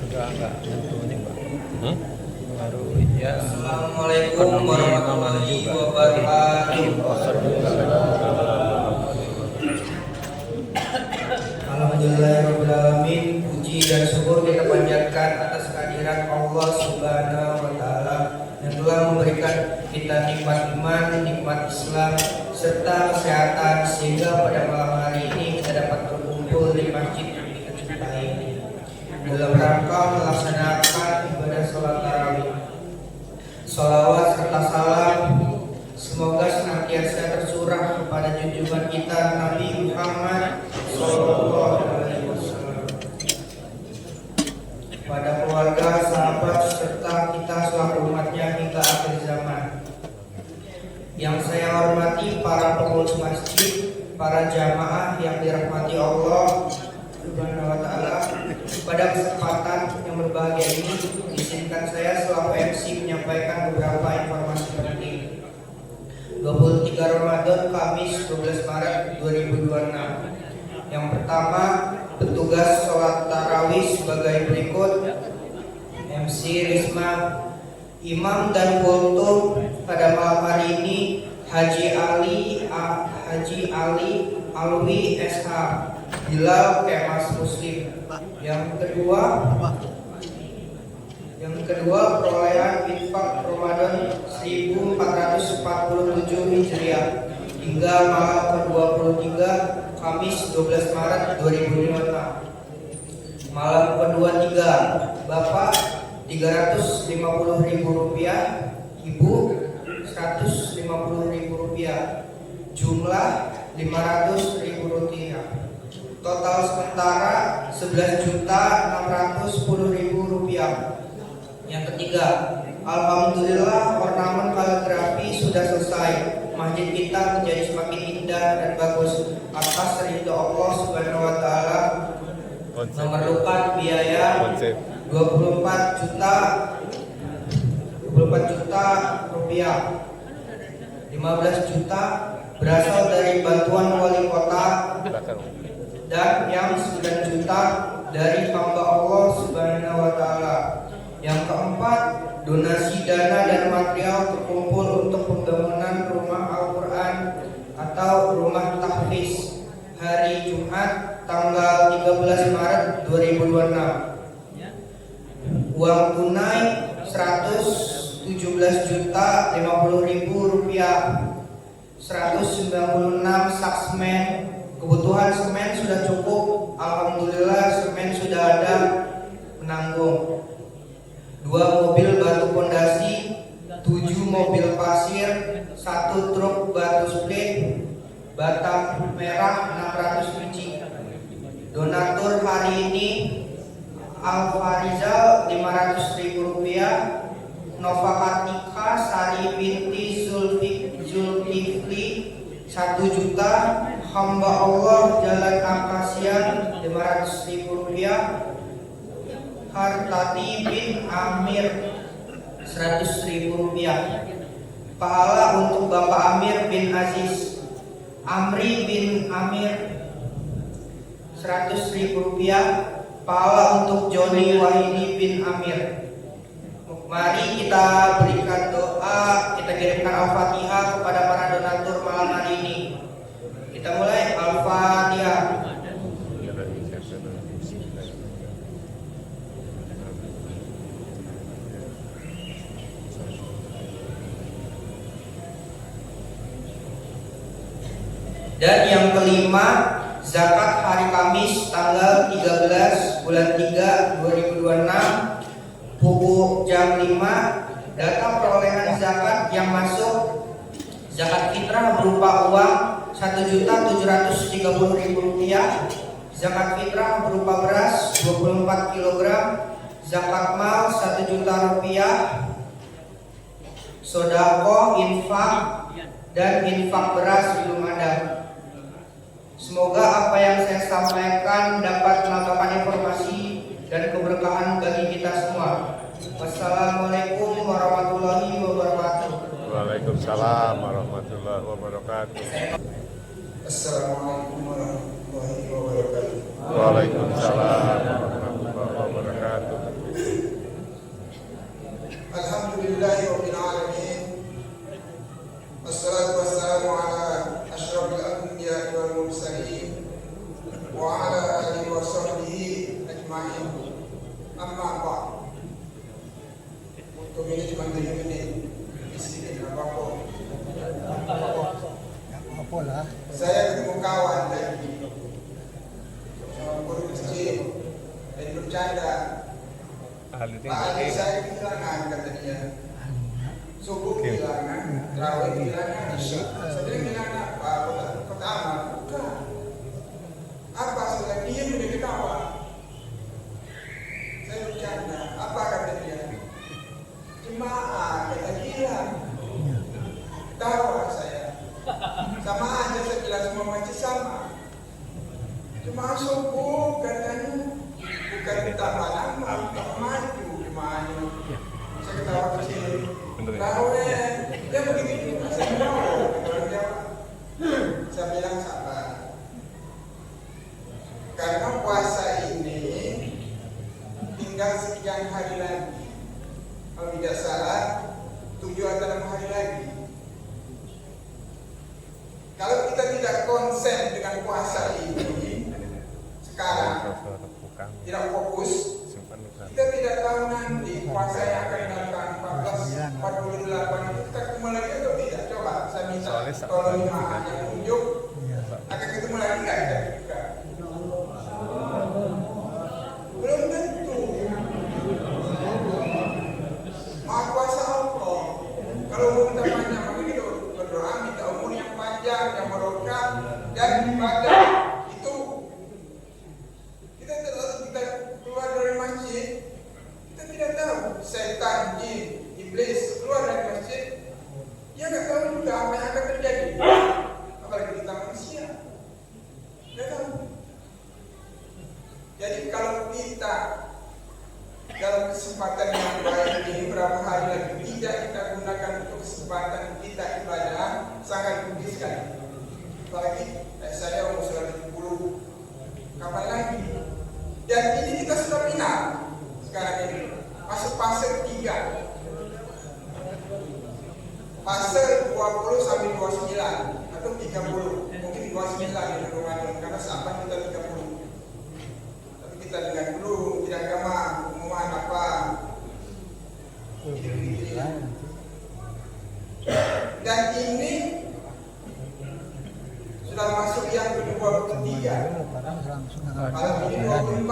Enggak tentu ini Pak. Baru ya Assalamualaikum warahmatullahi wabarakatuh. Alhamdulillahirabbil alamin. Puji dan syukur kita panjatkan atas kehadiran Allah Subhanahu wa taala yang telah memberikan kita nikmat iman, nikmat Islam serta kesehatan sehingga pada malam hari ini kita dapat berkumpul di masjid yang kita cintai ini dalam rangka melaksanakan ibadah sholat tarawih. Sholawat serta salam semoga senantiasa tercurah kepada junjungan kita Nabi Muhammad Sallallahu Alaihi Wasallam, pada keluarga, sahabat serta kita selaku umatnya hingga akhir zaman. Yang saya hormati para pengurus masjid, para jamaah yang dirahmati Allah Subhanahu wa taala. Pada kesempatan yang berbahagia ini, izinkan saya selaku MC menyampaikan beberapa informasi penting. 23 Ramadan Kamis 12 Maret 2026. Yang pertama, petugas sholat tarawih sebagai berikut: MC Risma, imam dan kultum pada malam hari ini Haji Ali Alwi SH, Bilal Kemas Muslim. Yang kedua perolehan infak Ramadan 1447 Hijriah hingga malam ke-23 Kamis 12 Maret 2026. Malam ke-23 Bapak Rp350.000, Ibu Rp150.000, jumlah Rp500.000. Total sementara Rp11.610.000. Yang ketiga, alhamdulillah ornamen kaligrafi sudah selesai. Masjid kita menjadi semakin indah dan bagus atas ridho Allah Subhanahu wa taala. Memerlukan biaya 24 juta rupiah. 15 juta berasal dari bantuan wali kota dan yang 9 juta dari hamba Allah Subhanahu wa taala. Yang keempat, donasi dana dan material terkumpul untuk pembangunan rumah Al-Quran atau rumah tahfiz hari Jumat tanggal 13 Maret 2026. Uang tunai Rp117.050.000, 196 sak semen. Kebutuhan semen sudah cukup, alhamdulillah semen sudah ada menanggung. 2 mobil batu pondasi, 7 mobil pasir, 1 truk batu split, bata merah 600 biji. Donatur hari ini Al-Farizal Rp500.000, Nova Kartika Sari binti Zulkifli 1 juta, hamba Allah Jalan Akasian Rp500.000, Hartati bin Amir Rp100.000. Pahala untuk Bapak Amir bin Aziz, Amri bin Amir Rp100.000. Pahala untuk Joni Wahidi bin Amir. Mari kita berikan doa, kita kirimkan Al-Fatihah kepada para donatur malam hari ini. Kita mulai Al-Fatihah. Dan yang kelima, zakat hari Kamis tanggal 13 bulan 3 2026 pukul jam 5. Data perolehan zakat yang masuk: zakat fitrah berupa uang Rp1.730.000, zakat fitrah berupa beras 24 kg, zakat mal Rp1 juta, sodako, infak, dan infak beras belum ada. Semoga apa yang saya sampaikan dapat menambahkan informasi dan keberkahan bagi kita semua. Wassalamualaikum warahmatullahi wabarakatuh. Waalaikumsalam warahmatullahi wabarakatuh. Assalamualaikum warahmatullahi wabarakatuh. Waalaikumsalam warahmatullahi wabarakatuh. subuh katanya bukan tambah lama, tak maju gimana? Saya ketawa kecil. Tahu dia begitu. Saya mau dia. Saya bilang sabar. Karena puasa ini tinggal sekian hari lagi. Kalau tidak salah 7 atau 6 hari lagi. Kalau kita tidak konsen dengan puasa ini sekarang, tidak fokus, kita tidak tahu nanti puasa yang akan datang 1448 itu kita ketemu lagi atau tidak. Coba saya minta kalau 5 yang unjuk akan ketemu lagi nggak kita juga? Belum tentu. Maha kuasa Allah. Kalau mau kita panjang begitu berdoa minta umur yang panjang, yang barokah dan ibadah itu. Kita keluar dari masjid, kita tidak tahu setan, jin, iblis keluar dari masjid, dia nggak tahu juga apa yang akan terjadi. Apalagi kita manusia, tidak tahu. Jadi kalau kita dalam kesempatan yang baik ini berapa hari lagi tidak kita gunakan untuk kesempatan kita ibadah, sangat rugi sekali. Apalagi saya umur 70, kapan lagi? Dan ini kita sudah final sekarang ini, masuk fase 3, fase 20 sampai 29 atau 30, mungkin 29 di Ramadan karena sahabat kita 30. Tapi kita dengar dulu tidak agama pengumuman apa. Dan ini sudah masuk yang ke-23. Malam ini 24.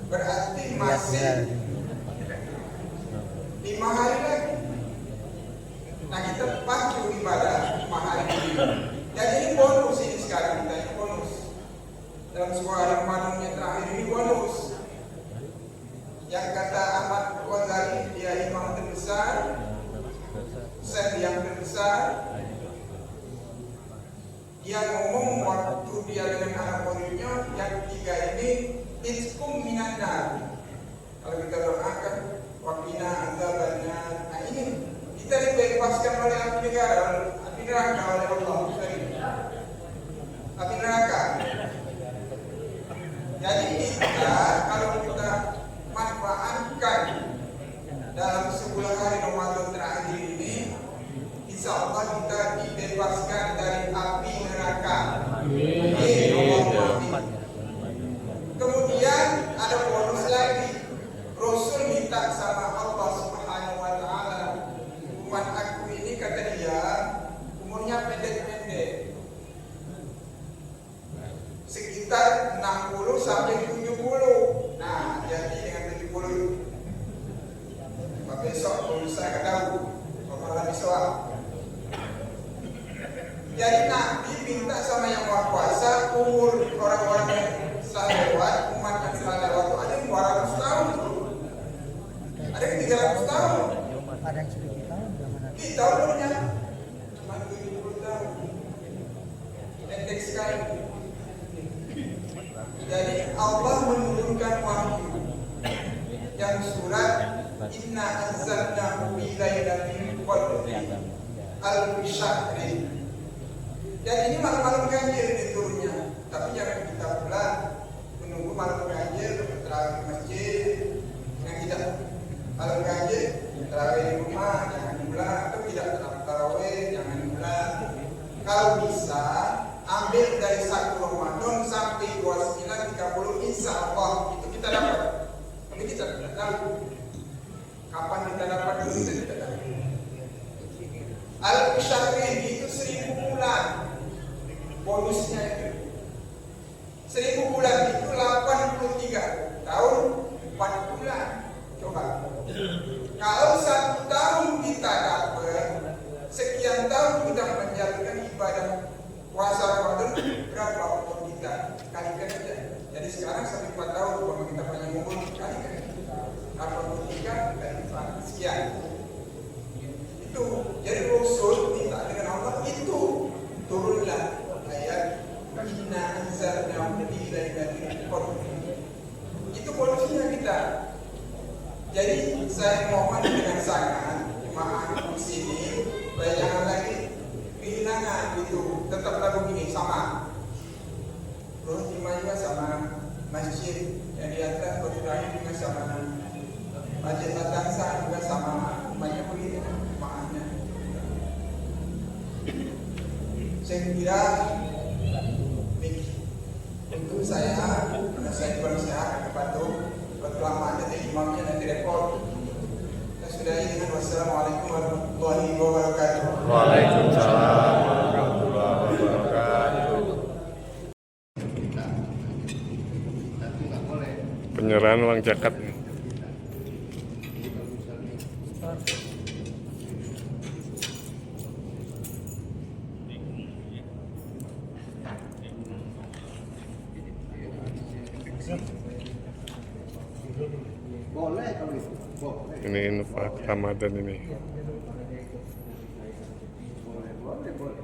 Berarti masih 5 hari lagi. Nah kita pacu ibadah 5 hari ini. Jadi ini bonus ini sekarang kita, ini bonus. Dalam sebuah Ramadan yang terakhir ini bonus. Yang kata Ahmad Ghazali, dia imam terbesar, Syekh yang terbesar. Dia ngomong waktu dia dengan anak muridnya, yang ketiga ini iskum minanar. Kalau kita doakan waqina azabannar. Nah ini kita dibebaskan oleh api negara, api neraka oleh Allah. Api neraka. Jadi kita kalau kita manfaatkan dalam 10 hari Ramadan terakhir ini, insya Allah kita dibebaskan dari api neraka. Kemudian ada bonus lagi. Rasul minta sama Allah Subhanahu wa taala, umat aku ini kata dia umurnya pendek-pendek, sekitar 60 sampai 70. Nah, jadi dengan 70 besok lusa akan tahu malam besok. Jadi Nabi minta sama yang Maha Kuasa umur orang-orang yang telah lewat, umat yang telah lewat itu ada yang 200 tahun, ada yang 300 tahun, ada yang 1000 tahun. kita umurnya cuma 70 tahun, pendek sekali. Jadi Allah menurunkan wahyu yang surat Inna anzalnahu fi lailatul qadri al-syahri. Dan ini malam-malam ganjil diturunnya. Tapi jangan kita pula menunggu malam ganjil untuk terawih di masjid. Yang tidak malam ganjil terawih di rumah, jangan pula. Atau tidak terawih, jangan pula. Kalau bisa ambil dari 1 Ramadan sampai 29, 30, insya Allah itu kita dapat. Tapi kita tidak tahu kapan kita dapat, itu kita tidak tahu. Al-Syahri itu 1000 bulan. Bonusnya itu 1000 bulan itu 83 tahun 4 bulan. Coba kalau 1 tahun kita dapat, sekian tahun kita menjalankan ibadah puasa Ramadan, berapa umur kita? Kalikan aja. Jadi sekarang sampai 4 tahun kalau kita panjang umur, kalikan 83 kali 4 sekian. Itu jadi Rasul minta dengan Allah itu turunlah ayat Inna anzalnahu Bilaidatil Qadri. Itu polisinya kita. Jadi saya mohon dengan sangat jemaah di sini supaya jangan lagi kehilangan itu, tetaplah begini sama. Terus juga sama masjid yang di atas Qadri juga sama, masjid Al-Aqsa juga sama, banyak begini jemaahnya. Saya kira untuk saya, karena saya berusaha kepatuh berkelamaan dan imamnya nanti rekod. Kita sudahi dengan wassalamualaikum warahmatullahi wabarakatuh. Waalaikumsalam warahmatullahi wabarakatuh. Penyerahan uang zakat. Boleh kalau itu. Boleh. Ini infak Ramadan ini. Boleh, boleh.